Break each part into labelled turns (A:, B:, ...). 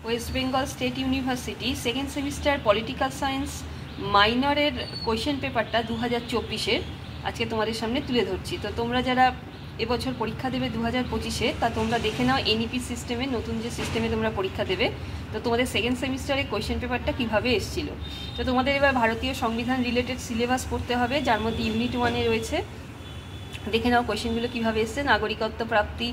A: West Bengal State University second semester political science মাইনরের question পেপারটা 2024-এর আজকে তোমাদের সামনে তুলে ধরছি। তো তোমরা যারা এবছর পরীক্ষা দেবে 2025-এ, তা তোমরা দেখে নাও এনইপি সিস্টেমে, নতুন যে সিস্টেমে তোমরা পরীক্ষা দেবে, তো তোমাদের সেকেন্ড সেমিস্টারে কোয়েশ্চেন পেপারটা কীভাবে এসেছিল। তো তোমাদের এবার ভারতীয় সংবিধান রিলেটেড সিলেবাস পড়তে হবে, যার মধ্যে ইউনিট 1-এ রয়েছে। দেখে নাও কোয়েশ্চেনগুলো কীভাবে এসছে। নাগরিকত্ব প্রাপ্তি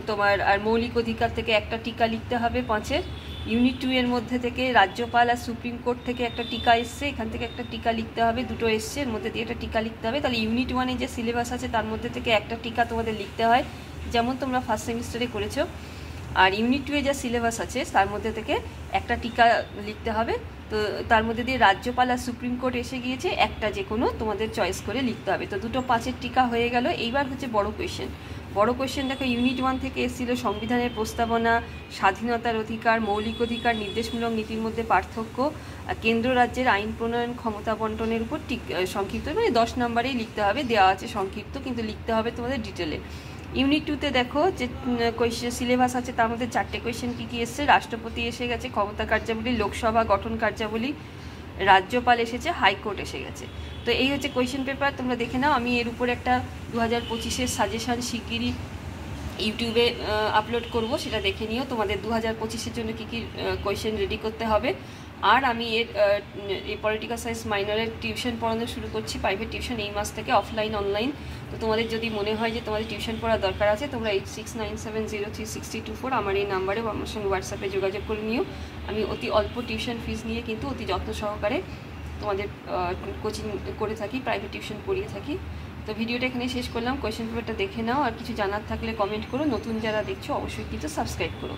A: তোমার আর মৌলিক অধিকার থেকে একটা টিকা লিখতে হবে 5-এর। ইউনিট 2-এর মধ্যে থেকে রাজ্যপাল আর সুপ্রিম কোর্ট থেকে একটা টিকা এসছে, এখান থেকে একটা টিকা লিখতে হবে, দুটো এসছে, এর মধ্যে দিয়ে একটা টিকা লিখতে হবে। তাহলে ইউনিট 1-এ যে সিলেবাস আছে তার মধ্যে থেকে একটা টিকা তোমাদের লিখতে হয়, যেমন তোমরা ফার্স্ট সেমিস্টারে করেছো। আর ইউনিট 2-এ যা সিলেবাস আছে তার মধ্যে থেকে একটা টিকা লিখতে হবে। তো তার মধ্যে দিয়ে রাজ্যপাল আর সুপ্রিম কোর্ট এসে গিয়েছে, একটা যে কোনো তোমাদের চয়েস করে লিখতে হবে। তো দুটো 5-এর টিকা হয়ে গেল। এইবার হচ্ছে বড় কোয়েশ্চেন। বড় কোয়েশ্চেন দেখো, ইউনিট 1 থেকে এসেছিল সংবিধানের প্রস্তাবনা, স্বাধীনতার অধিকার, মৌলিক অধিকার, নির্দেশমূলক নীতির মধ্যে পার্থক্য, কেন্দ্র রাজ্যের আইন প্রণয়ন ক্ষমতা বন্টনের উপর সংক্ষিপ্ত, মানে 10 নম্বরেই লিখতে হবে, দেওয়া আছে সংক্ষিপ্ত, কিন্তু লিখতে হবে তোমাদের ডিটেলে। ইউনিট 2-তে দেখো যে কোয়েশ্চেন সিলেবাস আছে, তার মধ্যে 4টে কোয়েশ্চেন কী কী এসছে। রাষ্ট্রপতি এসে গেছে, ক্ষমতা কার্যাবলী, লোকসভা গঠন কার্যাবলী, রাজ্যপাল এসেছে, হাইকোর্ট এসে গেছে। তো এই হচ্ছে কোয়েশ্চেন পেপার, তোমরা দেখে নাও। আমি এর উপরে একটা 2025-এর সাজেশান শিগগিরই ইউটিউবে আপলোড করব, সেটা দেখে নিও তোমাদের 2025-এর জন্য কী কী কোয়েশ্চেন রেডি করতে হবে। আর আমি এই পলিটিক্যাল সায়েন্স মাইনরের টিউশন পড়ানো শুরু করছি, প্রাইভেট টিউশন, এই মাস থেকে, অফলাইন অনলাইন। তো তোমাদের যদি মনে হয় যে তোমাদের টিউশন পড়ার দরকার আছে, তোমরা 8697036024 আমার এই নাম্বারে আমার সঙ্গে হোয়াটসঅ্যাপে যোগাযোগ করে নিও। আমি অতি অল্প টিউশন ফিস নিয়ে কিন্তু অতি যত্ন সহকারে তোমাদের কোচিং করে থাকি, প্রাইভেট টিউশন পড়িয়ে থাকি। তো ভিডিওটা এখানে শেষ করলাম। কোয়েশ্চেন পেপারটা দেখে নাও, আর কিছু জানার থাকলে কমেন্ট করো। নতুন যারা দেখছো অবশ্যই কিন্তু সাবস্ক্রাইব করো।